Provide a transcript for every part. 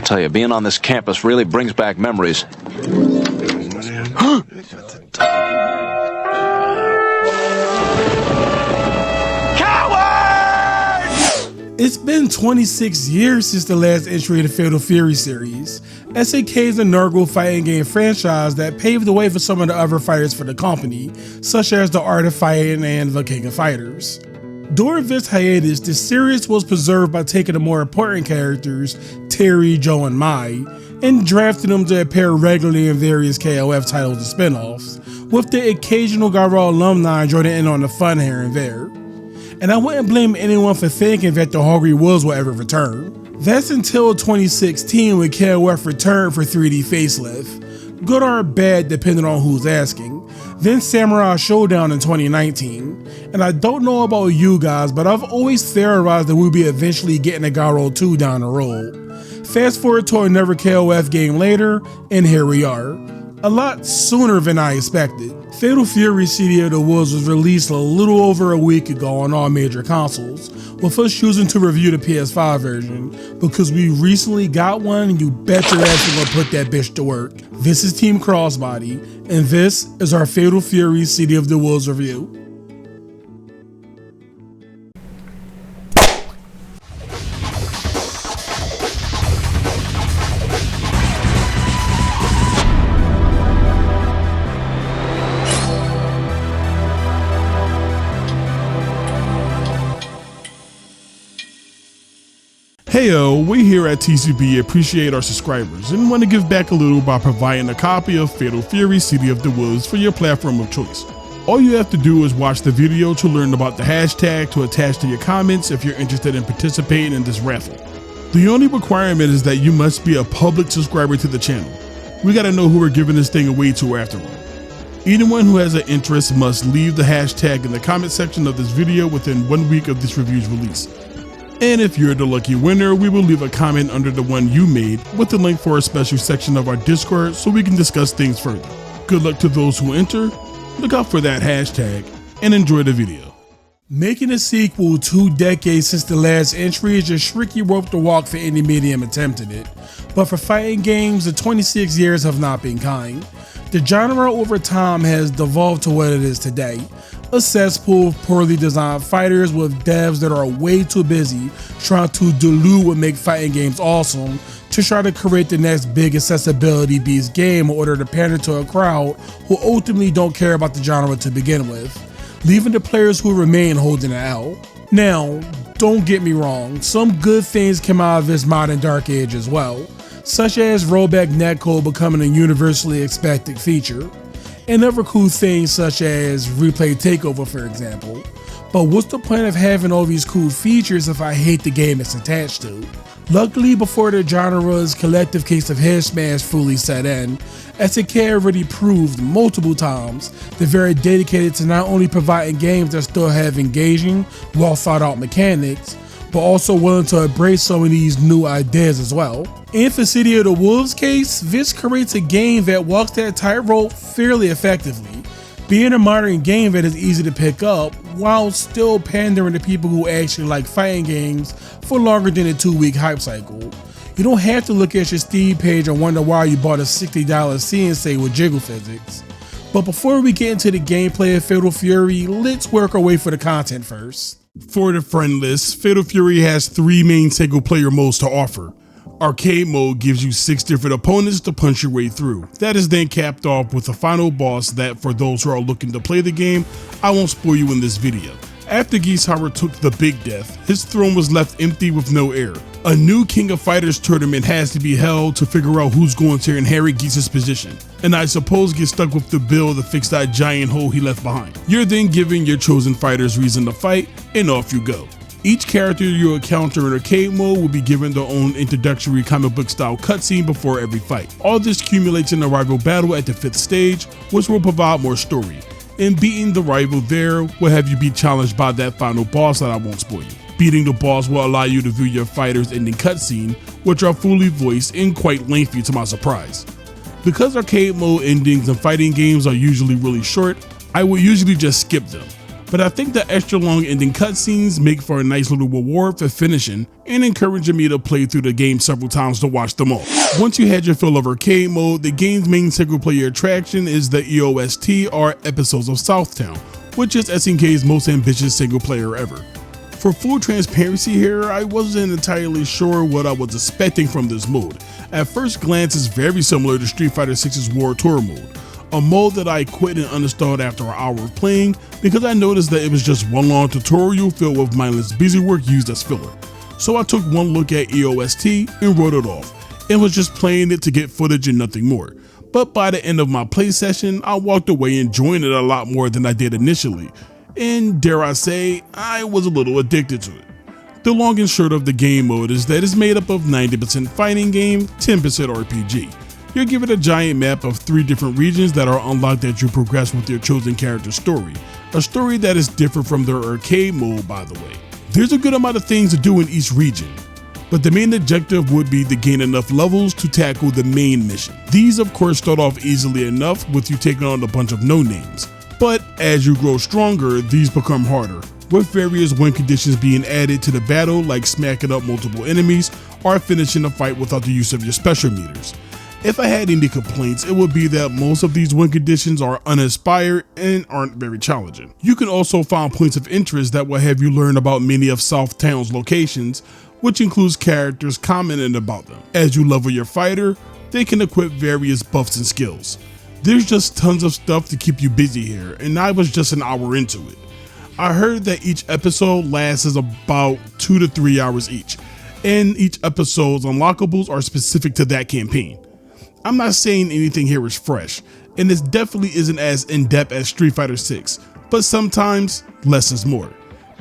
tell you, being on this campus really brings back memories. It's been 26 years since the last entry in the Fatal Fury series. SNK's inaugural fighting game franchise that paved the way for some of the other fighters for the company, such as the Art of Fighting and the King of Fighters. During this hiatus, the series was preserved by taking the more important characters, Terry, Joe, and Mai, and drafting them to appear regularly in various KOF titles and spin-offs, with the occasional Garou alumni joining in on the fun here and there. And I wouldn't blame anyone for thinking that the Hungry Wolves will ever return. That's until 2016 when KOF returned for 3D facelift. Good or bad depending on who's asking. Then Samurai Showdown in 2019. And I don't know about you guys, but I've always theorized that we'll be eventually getting a Garou 2 down the road. Fast forward to another KOF game later, and here we are. A lot sooner than I expected. Fatal Fury City of the Woods was released a little over a week ago on all major consoles, with us choosing to review the PS5 version, because we recently got one and you bet your ass you're gonna put that bitch to work. This is Team Crossbody, and this is our Fatal Fury City of the Woods review. Heyo, we here at TCB appreciate our subscribers and want to give back a little by providing a copy of Fatal Fury City of the Woods for your platform of choice. All you have to do is watch the video to learn about the hashtag to attach to your comments if you're interested in participating in this raffle. The only requirement is that you must be a public subscriber to the channel. We gotta know who we're giving this thing away to after all. Anyone who has an interest must leave the hashtag in the comment section of this video within 1 week of this review's release. And if you're the lucky winner, we will leave a comment under the one you made with the link for a special section of our Discord so we can discuss things further. Good luck to those who enter, look out for that hashtag, and enjoy the video. Making a sequel 2 decades since the last entry is just tricky rope to walk for any medium attempting it. But for fighting games, the 26 years have not been kind. The genre over time has devolved to what it is today. A cesspool of poorly designed fighters with devs that are way too busy trying to dilute what makes fighting games awesome to try to create the next big accessibility beast game in order to pander to a crowd who ultimately don't care about the genre to begin with, leaving the players who remain holding it out. Now, don't get me wrong, some good things came out of this modern dark age as well, such as rollback netcode becoming a universally expected feature, and other cool things such as replay takeover for example. But what's the point of having all these cool features if I hate the game it's attached to? Luckily, before the genre's collective case of head smash fully set in, SNK already proved multiple times they're very dedicated to not only providing games that still have engaging, well thought out mechanics, but also willing to embrace some of these new ideas as well. In for City of the Wolves case, this creates a game that walks that tightrope fairly effectively, being a modern game that is easy to pick up while still pandering to people who actually like fighting games for longer than a 2-week hype cycle. You don't have to look at your Steam page and wonder why you bought a $60 CNC with jiggle physics. But before we get into the gameplay of Fatal Fury, let's work our way for the content first. For the friend list, Fatal Fury has 3 main single player modes to offer. Arcade mode gives you 6 different opponents to punch your way through. That is then capped off with a final boss that, for those who are looking to play the game, I won't spoil you in this video. After Gisara took the big death, his throne was left empty with no heir. A new King of Fighters tournament has to be held to figure out who's going to inherit Gisa's position, and I suppose get stuck with the bill to fix that giant hole he left behind. You're then given your chosen fighters reason to fight, and off you go. Each character you encounter in arcade mode will be given their own introductory comic book style cutscene before every fight. All this accumulates in a rival battle at the 5th stage, which will provide more story. And beating the rival there will have you be challenged by that final boss that I won't spoil you. Beating the boss will allow you to view your fighter's ending cutscene, which are fully voiced and quite lengthy to my surprise. Because arcade mode endings in fighting games are usually really short, I will usually just skip them. but I think the extra long ending cutscenes make for a nice little reward for finishing and encouraging me to play through the game several times to watch them all. Once you had your fill of arcade mode, the game's main single player attraction is the EOST, or Episodes of Southtown, which is SNK's most ambitious single player ever. For full transparency here, I wasn't entirely sure what I was expecting from this mode. At first glance, it's very similar to Street Fighter 6's World Tour mode, a mode that I quit and uninstalled after an hour of playing because I noticed that it was just one long tutorial filled with mindless busywork used as filler. So I took one look at EOST and wrote it off, and was just playing it to get footage and nothing more. But by the end of my play session, I walked away enjoying it a lot more than I did initially, and dare I say, I was a little addicted to it. The long and short of the game mode is that it's made up of 90% fighting game, 10% RPG. You're given a giant map of 3 different regions that are unlocked as you progress with your chosen character's story, a story that is different from their arcade mode, by the way. There's a good amount of things to do in each region, but the main objective would be to gain enough levels to tackle the main mission. These of course start off easily enough with you taking on a bunch of no-names, but as you grow stronger, these become harder, with various win conditions being added to the battle, like smacking up multiple enemies or finishing a fight without the use of your special meters. If I had any complaints, it would be that most of these win conditions are uninspired and aren't very challenging. You can also find points of interest that will have you learn about many of Southtown's locations, which includes characters commenting about them. As you level your fighter, they can equip various buffs and skills. There's just tons of stuff to keep you busy here, and I was just an hour into it. I heard that each episode lasts about 2 to 3 hours each, and each episode's unlockables are specific to that campaign. I'm not saying anything here is fresh, and this definitely isn't as in-depth as Street Fighter 6, but sometimes less is more.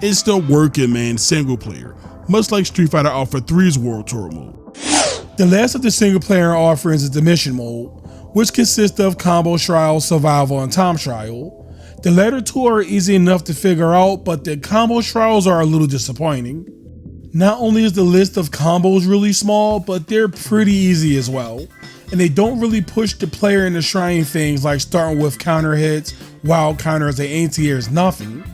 It's still working, man, single player, much like Street Fighter Alpha 3's World Tour mode. The last of the single player offerings is the mission mode, which consists of Combo Trial, Survival, and Time Trial. The latter 2 are easy enough to figure out, but the Combo Trials are a little disappointing. Not only is the list of combos really small, but they're pretty easy as well, and they don't really push the player into trying things like starting with counter hits, wild counters, and anti-airs, nothing.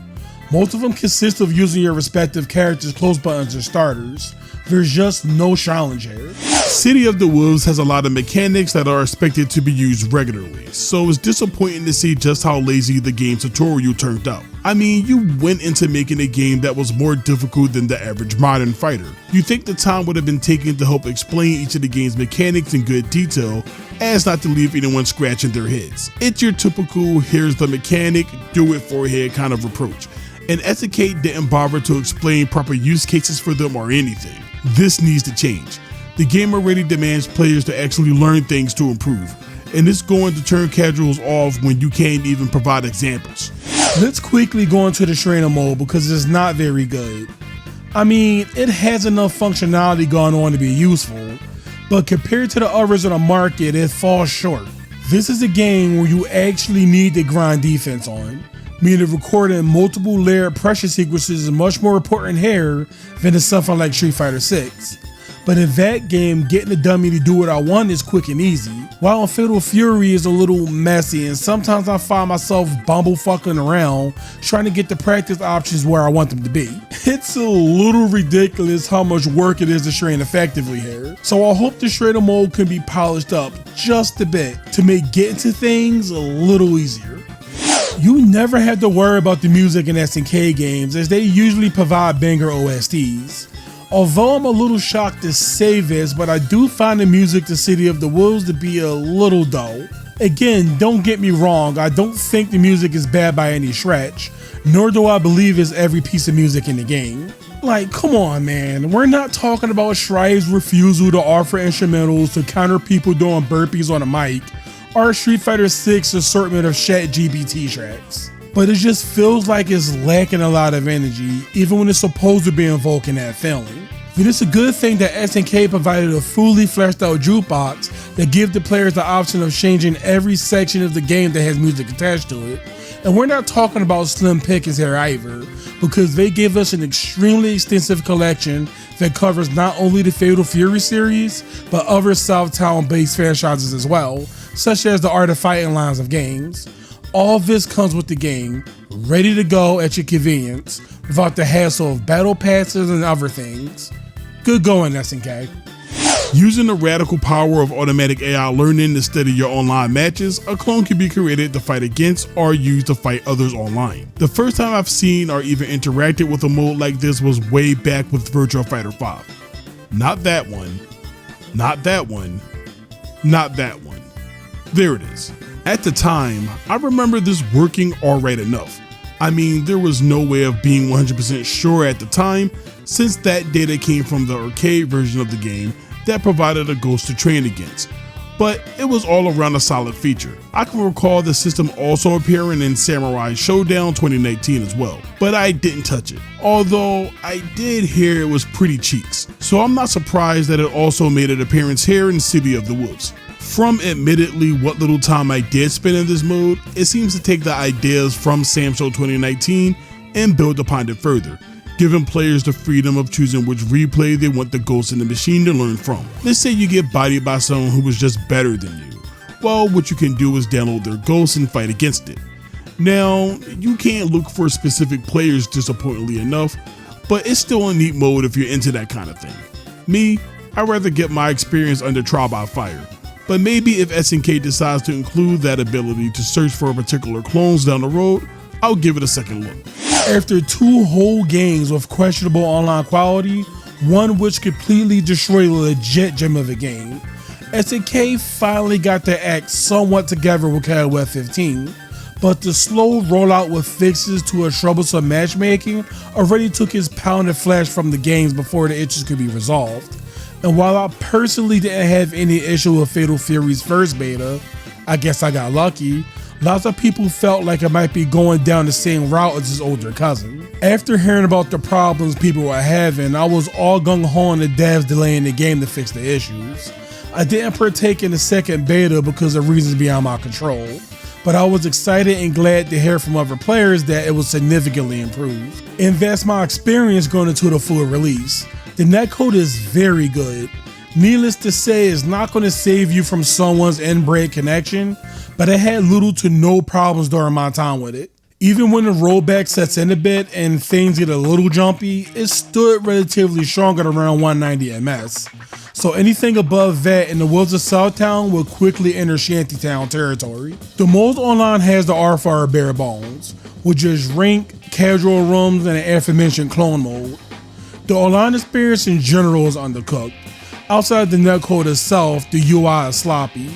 Most of them consist of using your respective character's close buttons or starters. There's just no challenge here. City of the Wolves has a lot of mechanics that are expected to be used regularly, so it's disappointing to see just how lazy the game tutorial turned out. I mean, you went into making a game that was more difficult than the average modern fighter. You think the time would have been taken to help explain each of the game's mechanics in good detail, as not to leave anyone scratching their heads. It's your typical, here's the mechanic, do it for a head kind of approach, and SNK didn't bother to explain proper use cases for them or anything. This needs to change. The game already demands players to actually learn things to improve, and it's going to turn casuals off when you can't even provide examples. Let's quickly go into the trainer mode because it's not very good. I mean, it has enough functionality going on to be useful, but compared to the others on the market, it falls short. This is a game where you actually need to grind defense on, meaning recording multiple layered pressure sequences is much more important here than in something like Street Fighter 6. But in that game, getting the dummy to do what I want is quick and easy, while in Fatal Fury is a little messy, and sometimes I find myself bumblefucking around trying to get the practice options where I want them to be. It's a little ridiculous how much work it is to train effectively here, so I hope the trainer mode can be polished up just a bit to make getting to things a little easier. You never have to worry about the music in SNK games, as they usually provide banger OSTs. Although I'm a little shocked to say this, but I do find the music to City of the Wolves to be a little dull. Again, don't get me wrong, I don't think the music is bad by any stretch, nor do I believe it's every piece of music in the game. Like, come on man, we're not talking about Strive's refusal to offer instrumentals to counter people doing burpees on a mic, or Street Fighter 6 assortment of ChatGPT tracks. But it just feels like it's lacking a lot of energy, even when it's supposed to be invoking that feeling. But it's a good thing that SNK provided a fully fleshed out jukebox that gives the players the option of changing every section of the game that has music attached to it. And we're not talking about slim pickings here either, because they give us an extremely extensive collection that covers not only the Fatal Fury series, but other Southtown based franchises as well, such as the Art of Fighting lines of games. All this comes with the game, ready to go at your convenience, without the hassle of battle passes and other things. Good going, SNK. Using the radical power of automatic AI learning to study your online matches, a clone can be created to fight against or used to fight others online. The first time I've seen or even interacted with a mode like this was way back with Virtua Fighter 5. Not that one, not that one, not that one. There it is. At the time, I remember this working alright enough. I mean, there was no way of being 100% sure at the time, since that data came from the arcade version of the game that provided a ghost to train against, but it was all around a solid feature. I can recall the system also appearing in Samurai Showdown 2019 as well, but I didn't touch it, although I did hear it was pretty cheeks, so I'm not surprised that it also made an appearance here in City of the Wolves. From admittedly what little time I did spend in this mode, it seems to take the ideas from SamShow 2019 and build upon it further, giving players the freedom of choosing which replay they want the ghost in the machine to learn from. Let's say you get bodied by someone who was just better than you. Well, what you can do is download their ghost and fight against it. Now, you can't look for specific players disappointingly enough, but it's still a neat mode if you're into that kind of thing. Me, I'd rather get my experience under Trial by Fire, but maybe if SNK decides to include that ability to search for particular clones down the road, I'll give it a second look. After 2 whole games with questionable online quality, one which completely destroyed a legit gem of a game, SNK finally got their act somewhat together with KOF 15, but the slow rollout with fixes to a troublesome matchmaking already took its pound of flesh from the games before the issues could be resolved. And while I personally didn't have any issue with Fatal Fury's first beta, I guess I got lucky, lots of people felt like it might be going down the same route as his older cousin. After hearing about the problems people were having, I was all gung-ho on the devs delaying the game to fix the issues. I didn't partake in the second beta because of reasons beyond my control, but I was excited and glad to hear from other players that it was significantly improved. And that's my experience going into the full release. The netcode is very good. Needless to say, it's not going to save you from someone's inbred connection, but I had little to no problems during my time with it. Even when the rollback sets in a bit and things get a little jumpy, it stood relatively strong at around 190 ms. So anything above that in the Wolves of Southtown will quickly enter Shantytown territory. The most online has the R-Fire bare bones, which is rank, casual rooms, and an aforementioned clone mode. The online experience in general is undercooked. Outside the netcode itself, the UI is sloppy,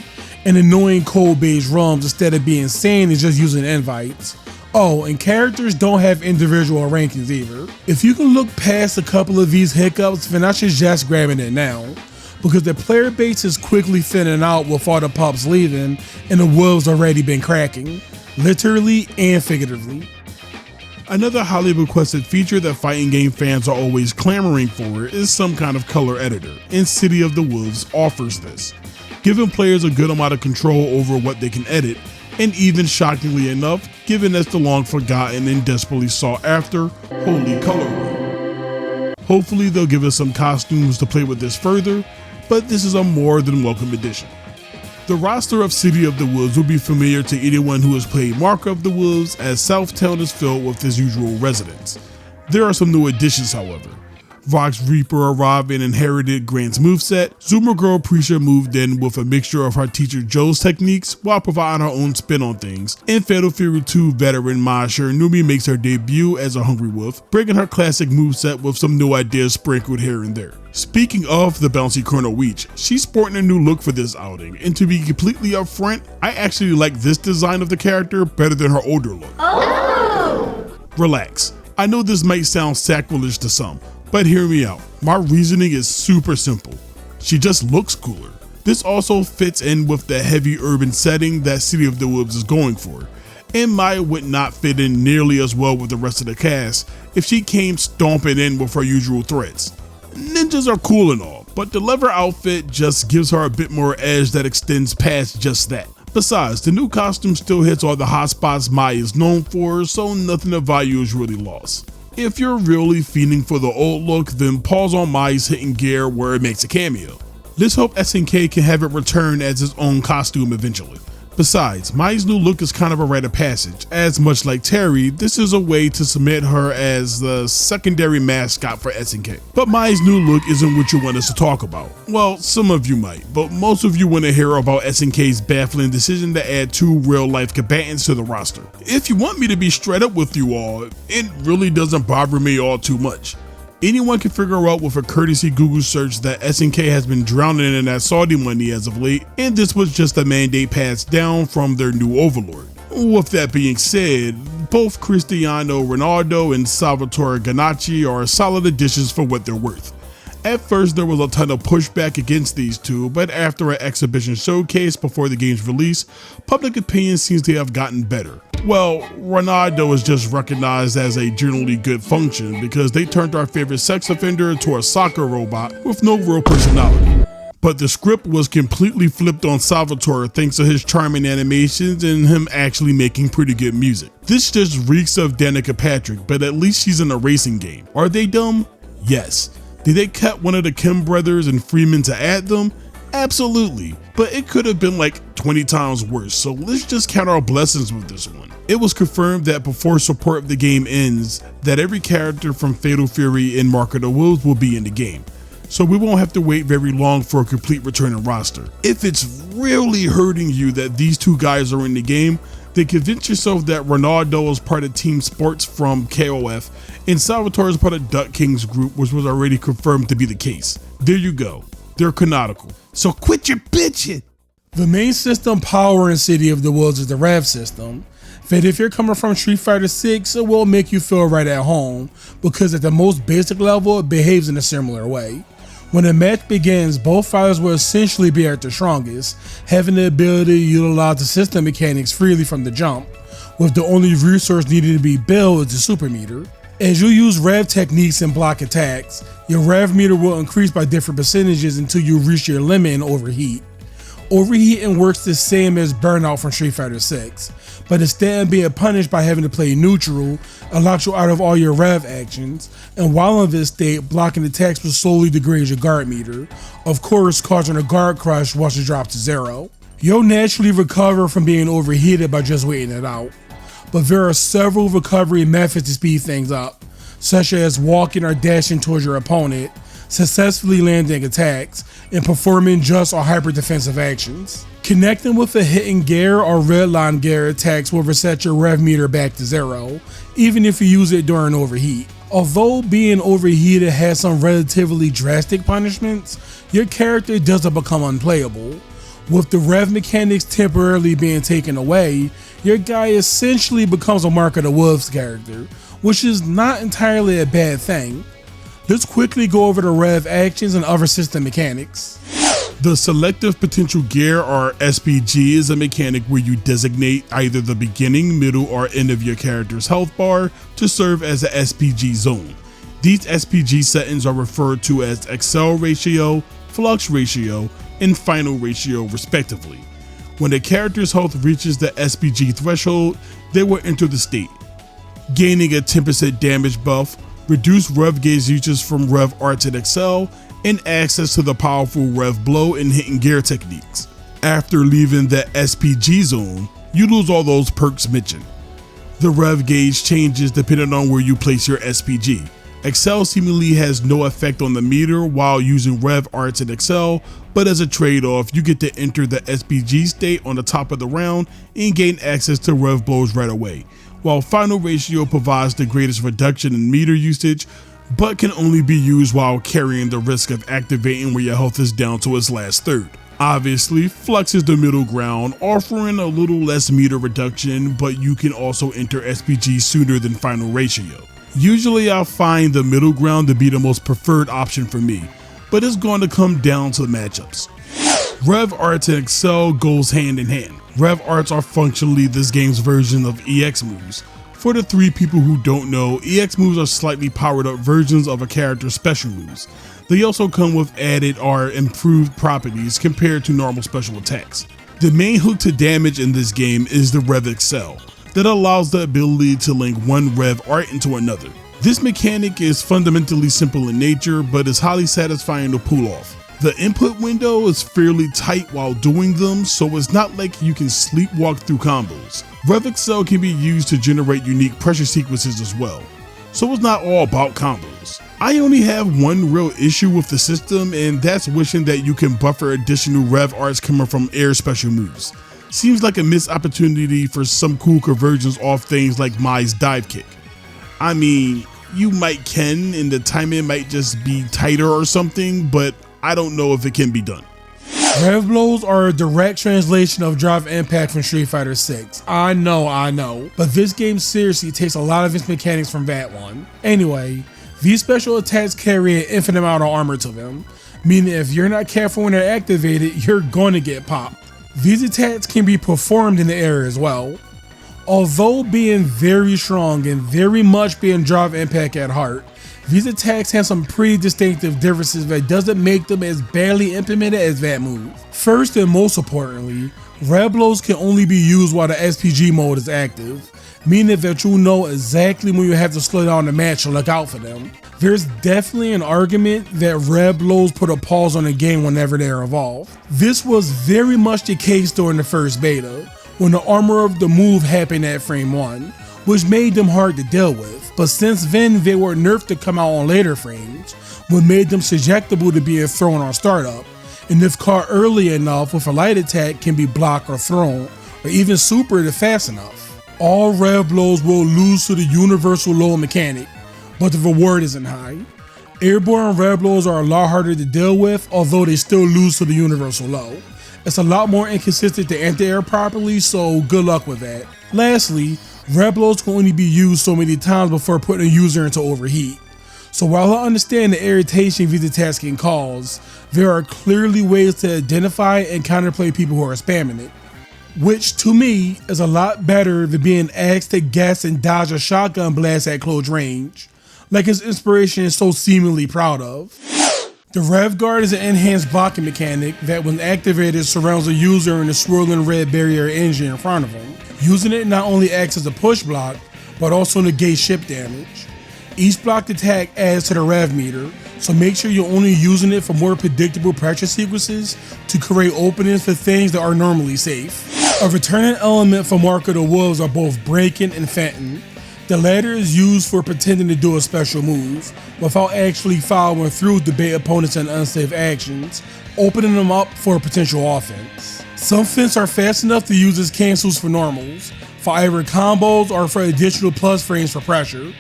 and annoying code-based ROMs instead of being sane is just using invites. Oh, and characters don't have individual rankings either. If you can look past a couple of these hiccups, then I suggest grabbing it now, because the player base is quickly thinning out with all the pups leaving and the wolves already been cracking, literally and figuratively. Another highly requested feature that fighting game fans are always clamoring for is some kind of color editor, and City of the Wolves offers this, giving players a good amount of control over what they can edit, and even shockingly enough, giving us the long forgotten and desperately sought after Holy Color Wheel. Hopefully they'll give us some costumes to play with this further, but this is a more than welcome addition. The roster of City of the Wolves will be familiar to anyone who has played Mark of the Wolves, as Southtown is filled with his usual residents. There are some new additions, however. Vox Reaper arrived and inherited Grant's moveset. Zoomer Girl Prisha moved in with a mixture of her teacher Joe's techniques while providing her own spin on things. And Fatal Fury 2 veteran Maya Shiranumi makes her debut as a Hungry Wolf, bringing her classic moveset with some new ideas sprinkled here and there. Speaking of the bouncy Chrono Weech, she's sporting a new look for this outing, and to be completely upfront, I actually like this design of the character better than her older look. Oh. Relax, I know this might sound sacrilege to some, but hear me out. My reasoning is super simple. She just looks cooler. This also fits in with the heavy urban setting that City of the Wolves is going for, and Maya would not fit in nearly as well with the rest of the cast if she came stomping in with her usual threats. Ninjas are cool and all, but the leather outfit just gives her a bit more edge that extends past just that. Besides, the new costume still hits all the hot spots Maya is known for, so nothing of value is really lost. If you're really fiending for the old look, then pause on Maya's hitting gear where it makes a cameo. Let's hope SNK can have it return as its own costume eventually. Besides, Mai's new look is kind of a rite of passage, as much like Terry, this is a way to cement her as the secondary mascot for SNK. But Mai's new look isn't what you want us to talk about. Well, some of you might, but most of you want to hear about SNK's baffling decision to add 2 real-life combatants to the roster. If you want me to be straight up with you all, it really doesn't bother me all too much. Anyone can figure out with a courtesy Google search that SNK has been drowning in that Saudi money as of late, and this was just a mandate passed down from their new overlord. With that being said, both Cristiano Ronaldo and Salvatore Ganacci are solid additions for what they're worth. At first there was a ton of pushback against these two, but after an exhibition showcase before the game's release, public opinion seems to have gotten better. Well, Ronaldo is just recognized as a generally good function because they turned our favorite sex offender into a soccer robot with no real personality. But the script was completely flipped on Salvatore thanks to his charming animations and him actually making pretty good music. This just reeks of Danica Patrick, but at least she's in a racing game. Are they dumb? Yes. Did they cut one of the Kim brothers and Freeman to add them? Absolutely, but it could have been like 20 times worse, so let's just count our blessings with this one. It was confirmed that before support of the game ends, that every character from Fatal Fury and Mark of the Wolves will be in the game, so we won't have to wait very long for a complete returning roster. If it's really hurting you that these 2 guys are in the game, then convince yourself that Ronaldo is part of Team Sports from KOF and Salvatore is part of Duck King's group, which was already confirmed to be the case. There you go. They're canonical. So quit your bitching. The main system power in City of the Wolves is the Rev system, that if you're coming from Street Fighter 6, it will make you feel right at home, because at the most basic level, it behaves in a similar way. When a match begins, both fighters will essentially be at their strongest, having the ability to utilize the system mechanics freely from the jump, with the only resource needed to be built is the super meter. As you use rev techniques and block attacks, your rev meter will increase by different percentages until you reach your limit and overheat. Overheating works the same as burnout from Street Fighter 6, but instead of being punished by having to play neutral, it locks you out of all your rev actions, and while in this state, blocking attacks will slowly degrade your guard meter, of course causing a guard crush once it drops to 0. You'll naturally recover from being overheated by just waiting it out, but there are several recovery methods to speed things up, such as walking or dashing towards your opponent, successfully landing attacks, and performing just or hyper defensive actions. Connecting with a hidden gear or redline gear attacks will reset your rev meter back to 0, even if you use it during overheat. Although being overheated has some relatively drastic punishments, your character doesn't become unplayable. With the rev mechanics temporarily being taken away, your guy essentially becomes a Mark of the Wolves character, which is not entirely a bad thing. Let's quickly go over the rev actions and other system mechanics. The selective potential gear, or SPG, is a mechanic where you designate either the beginning, middle, or end of your character's health bar to serve as an SPG zone. These SPG settings are referred to as Accel ratio, Flux ratio, and Final ratio respectively. When the character's health reaches the SPG threshold, they will enter the state, gaining a 10% damage buff, reduced rev gauge usage from rev arts and Accel, and access to the powerful rev blow and hidden gear techniques. After leaving the SPG zone, you lose all those perks mentioned. The rev gauge changes depending on where you place your SPG. Accel seemingly has no effect on the meter while using rev arts and Accel, but as a trade-off, you get to enter the SPG state on the top of the round and gain access to rev blows right away, while Final ratio provides the greatest reduction in meter usage, but can only be used while carrying the risk of activating where your health is down to its last third. Obviously, Flux is the middle ground, offering a little less meter reduction, but you can also enter SPG sooner than Final ratio. Usually I find the middle ground to be the most preferred option for me, but it's going to come down to the matchups. Rev Arts and Accel goes hand in hand. Rev Arts are functionally this game's version of EX moves. For the 3 people who don't know, EX moves are slightly powered up versions of a character's special moves. They also come with added or improved properties compared to normal special attacks. The main hook to damage in this game is the Rev Accel, that allows the ability to link one Rev Art into another. This mechanic is fundamentally simple in nature, but is highly satisfying to pull off. The input window is fairly tight while doing them, so it's not like you can sleepwalk through combos. Rev Excel can be used to generate unique pressure sequences as well, so it's not all about combos. I only have one real issue with the system, and that's wishing that you can buffer additional rev arts coming from air special moves. Seems like a missed opportunity for some cool conversions off things like Mai's dive kick. I mean, you might can, and the timing might just be tighter or something, but I don't know if it can be done. Rev blows are a direct translation of drive impact from Street Fighter 6. I know, but this game seriously takes a lot of its mechanics from that one. Anyway, these special attacks carry an infinite amount of armor to them, meaning if you're not careful when they're activated, you're going to get popped. These attacks can be performed in the air as well. Although being very strong and very much being drive impact at heart, these attacks have some pretty distinctive differences that doesn't make them as badly implemented as that move. First and most importantly, rev blows can only be used while the SPG mode is active, meaning that you'll know exactly when you have to slow down the match to look out for them. There's definitely an argument that rev blows put a pause on the game whenever they're evolved. This was very much the case during the first beta, when the armor of the move happened at frame 1, which made them hard to deal with. But since then, they were nerfed to come out on later frames, what made them susceptible to being thrown on startup, and if caught early enough with a light attack can be blocked or thrown, or even supered fast enough. All rev blows will lose to the universal low mechanic, but the reward isn't high. Airborne rev blows are a lot harder to deal with, although they still lose to the universal low. It's a lot more inconsistent to anti-air properly, so good luck with that. Lastly, rev blows can only be used so many times before putting a user into overheat. So while I understand the irritation these attacks can cause, there are clearly ways to identify and counterplay people who are spamming it, which to me is a lot better than being asked to guess and dodge a shotgun blast at close range, like his inspiration is so seemingly proud of. The Rev Guard is an enhanced blocking mechanic that when activated surrounds a user in a swirling red barrier engine in front of him. Using it not only acts as a push block, but also negates ship damage. Each blocked attack adds to the rev meter, so make sure you're only using it for more predictable pressure sequences to create openings for things that are normally safe. A returning element for Mark of the Wolves are both breaking and fenton. The latter is used for pretending to do a special move, without actually following through to bait opponents in unsafe actions, opening them up for a potential offense. Some fents are fast enough to use as cancels for normals, for either combos or for additional plus frames for pressure.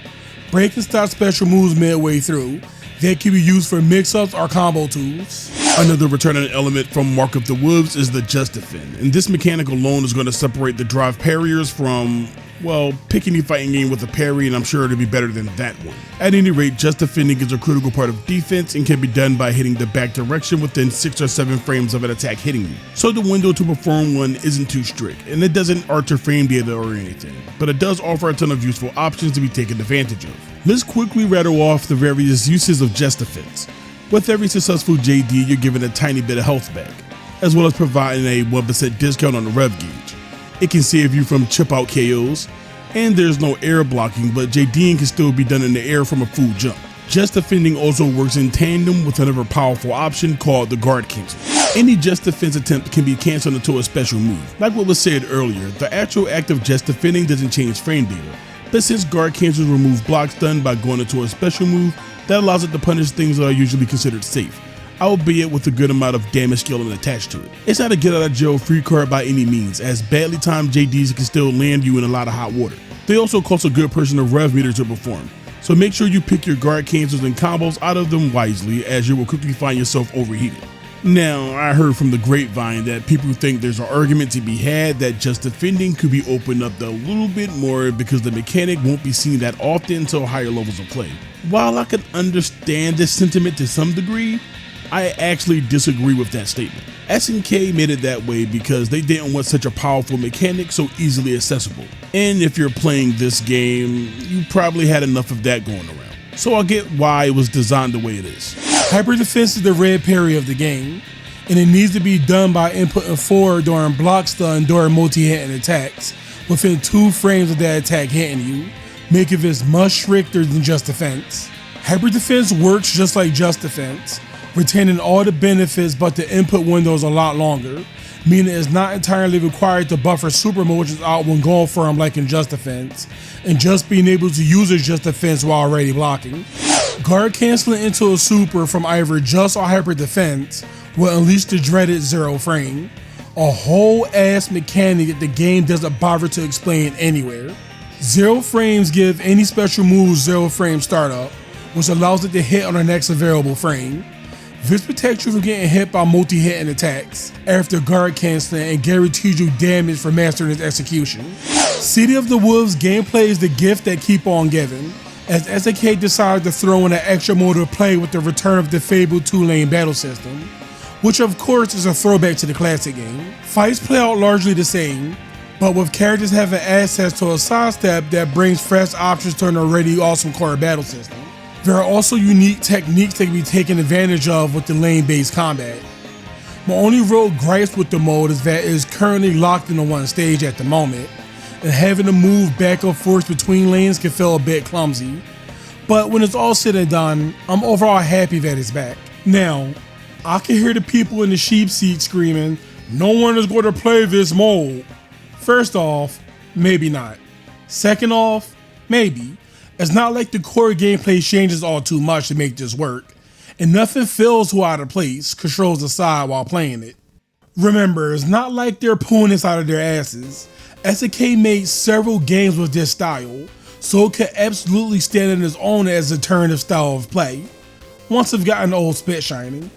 Break and stop special moves midway through. That can be used for mix-ups or combo tools. Another returning element from Mark of the Wolves is the Just Defend, and this mechanic alone is going to separate the drive parriers from, well, pick any fighting game with a parry, and I'm sure it'll be better than that one. At any rate, Just Defending is a critical part of defense and can be done by hitting the back direction within 6 or 7 frames of an attack hitting you. So the window to perform one isn't too strict, and it doesn't alter frame data or anything, but it does offer a ton of useful options to be taken advantage of. Let's quickly rattle off the various uses of Just Defense. With every successful JD, you're given a tiny bit of health back, as well as providing a 1% discount on the rev gauge. It can save you from chip out KOs, and there's no air blocking, but JDing can still be done in the air from a full jump. Just Defending also works in tandem with another powerful option called the Guard Cancel. Any Just Defense attempt can be canceled into a special move. Like what was said earlier, the actual act of Just Defending doesn't change frame data, but since Guard Cancels remove blocks done by going into a special move, that allows it to punish things that are usually considered safe, albeit with a good amount of damage scaling attached to it. It's not a get out of jail free card by any means, as badly timed JDs can still land you in a lot of hot water. They also cost a good portion of rev meter to perform, so make sure you pick your guard cancels and combos out of them wisely, as you will quickly find yourself overheated. Now, I heard from the grapevine that people think there's an argument to be had that Just Defending could be opened up a little bit more because the mechanic won't be seen that often until higher levels of play. While I can understand this sentiment to some degree, I actually disagree with that statement. SNK made it that way because they didn't want such a powerful mechanic so easily accessible. And if you're playing this game, you probably had enough of that going around. So I get why it was designed the way it is. Hyper Defense is the red parry of the game, and it needs to be done by inputting forward during block stun during multi-hitting attacks, within 2 frames of that attack hitting you, making this much stricter than Just Defense. Hyper Defense works just like Just Defense, retaining all the benefits, but the input window is a lot longer, meaning it's not entirely required to buffer super motions out when going for them like in Just Defense, and just being able to use a Just Defense while already blocking. Guard canceling into a super from either Just or Hyper Defense will unleash the dreaded zero frame, a whole ass mechanic that the game doesn't bother to explain anywhere. Zero frames give any special moves zero frame startup, which allows it to hit on the next available frame. This protects you from getting hit by multi-hitting attacks after guard canceling and guarantees you damage for mastering its execution. City of the Wolves gameplay is the gift that keep on giving, as SNK decided to throw in an extra mode of play with the return of the fabled 2-lane battle system, which of course is a throwback to the classic game. Fights play out largely the same, but with characters having access to a sidestep that brings fresh options to an already awesome core battle system. There are also unique techniques that can be taken advantage of with the lane-based combat. My only real gripes with the mode is that it is currently locked into one stage at the moment, and having to move back and forth between lanes can feel a bit clumsy. But when it's all said and done, I'm overall happy that it's back. Now, I can hear the people in the sheep seat screaming, "No one is going to play this mode." First off, maybe not. Second off, maybe. It's not like the core gameplay changes all too much to make this work, and nothing feels too out of place, controls aside, while playing it. Remember, it's not like they're pulling this out of their asses. SNK made several games with this style, so it could absolutely stand on its own as an alternative style of play, once I've gotten the old spit shining.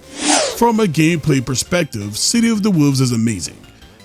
From a gameplay perspective, City of the Wolves is amazing,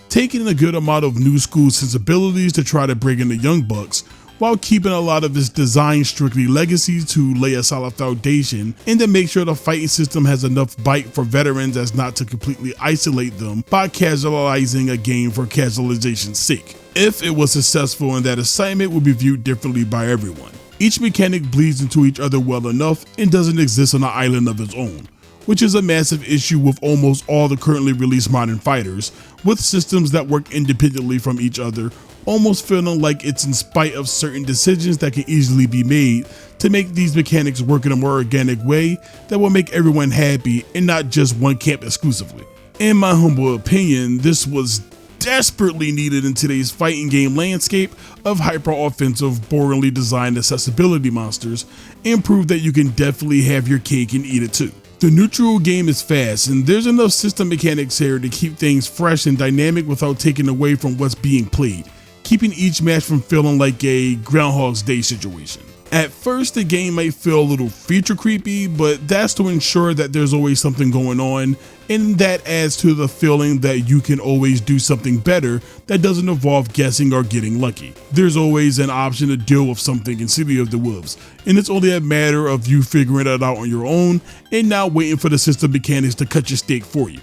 taking a good amount of new school sensibilities to try to bring in the young bucks, while keeping a lot of its design strictly legacy to lay a solid foundation and to make sure the fighting system has enough bite for veterans as not to completely isolate them by casualizing a game for casualization's sake. If it was successful in that assignment, it would be viewed differently by everyone. Each mechanic bleeds into each other well enough and doesn't exist on an island of its own, which is a massive issue with almost all the currently released modern fighters, with systems that work independently from each other, almost feeling like it's in spite of certain decisions that can easily be made to make these mechanics work in a more organic way that will make everyone happy and not just one camp exclusively. In my humble opinion, this was desperately needed in today's fighting game landscape of hyper-offensive, boringly designed accessibility monsters, and proved that you can definitely have your cake and eat it too. The neutral game is fast, and there's enough system mechanics here to keep things fresh and dynamic without taking away from what's being played, keeping each match from feeling like a Groundhog's Day situation. At first, the game might feel a little feature creepy, but that's to ensure that there's always something going on, and that adds to the feeling that you can always do something better that doesn't involve guessing or getting lucky. There's always an option to deal with something in City of the Wolves, and it's only a matter of you figuring it out on your own and not waiting for the system mechanics to cut your steak for you.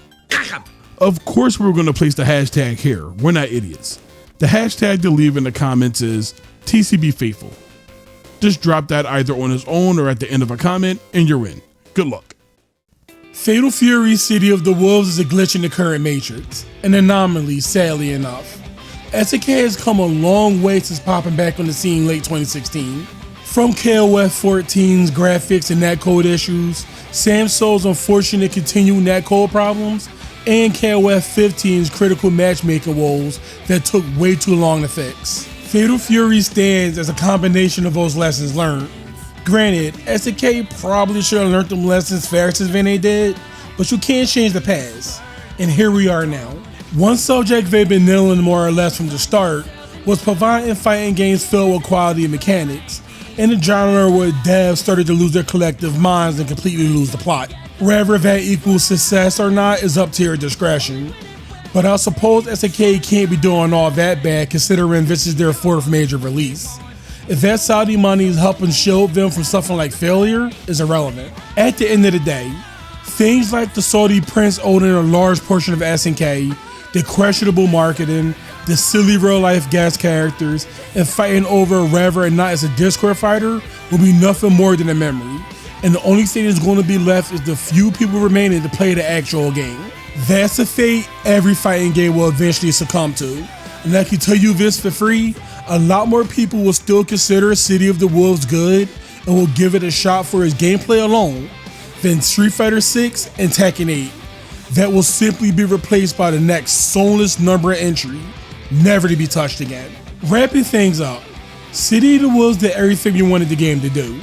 Of course, we're going to place the hashtag here. We're not idiots. The hashtag to leave in the comments is TCB Faithful. Just drop that either on its own or at the end of a comment and you're in. Good luck. Fatal Fury City of the Wolves is a glitch in the current Matrix, an anomaly, sadly enough. SNK has come a long way since popping back on the scene late 2016. From KOF 14's graphics and netcode issues, Samsoul's unfortunate continued netcode problems, and KOF 15's critical matchmaking woes that took way too long to fix. Fatal Fury stands as a combination of those lessons learned. Granted, SNK probably should have learned them lessons faster than they did, but you can't change the past, and here we are now. One subject they've been nailing more or less from the start was providing fighting games filled with quality mechanics, in a genre where devs started to lose their collective minds and completely lose the plot. Whether that equals success or not is up to your discretion, but I suppose SNK can't be doing all that bad considering this is their fourth major release. If that Saudi money is helping shield them from something like failure, is irrelevant. At the end of the day, things like the Saudi prince owning a large portion of SNK, the questionable marketing, the silly real-life guest characters, and fighting over whether or not it's a Discord fighter will be nothing more than a memory. And the only thing that's going to be left is the few people remaining to play the actual game. That's a fate every fighting game will eventually succumb to. And I can tell you this for free, a lot more people will still consider City of the Wolves good and will give it a shot for its gameplay alone been Street Fighter 6 and Tekken 8 that will simply be replaced by the next soulless number entry, never to be touched again. Wrapping things up, City of the Wolves did everything we wanted the game to do.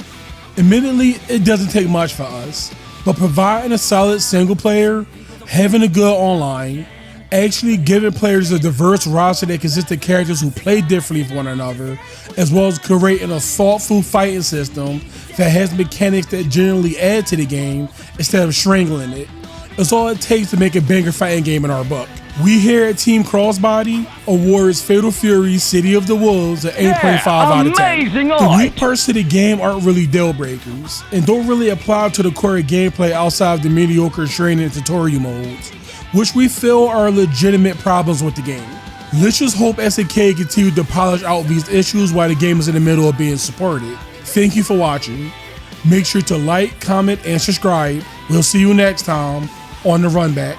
Admittedly, it doesn't take much for us, but providing a solid single player, having a good online, actually giving players a diverse roster that consists of characters who play differently from one another, as well as creating a thoughtful fighting system that has mechanics that generally add to the game instead of strangling it. It's all it takes to make a banger fighting game in our book. We here at Team Crossbody awards Fatal Fury City of the Wolves an 8.5 out of 10. The weak parts of the game aren't really deal breakers and don't really apply to the core gameplay outside of the mediocre training and tutorial modes, which we feel are legitimate problems with the game. Let's just hope SNK continue to polish out these issues while the game is in the middle of being supported. Thank you for watching. Make sure to like, comment, and subscribe. We'll see you next time on the Runback.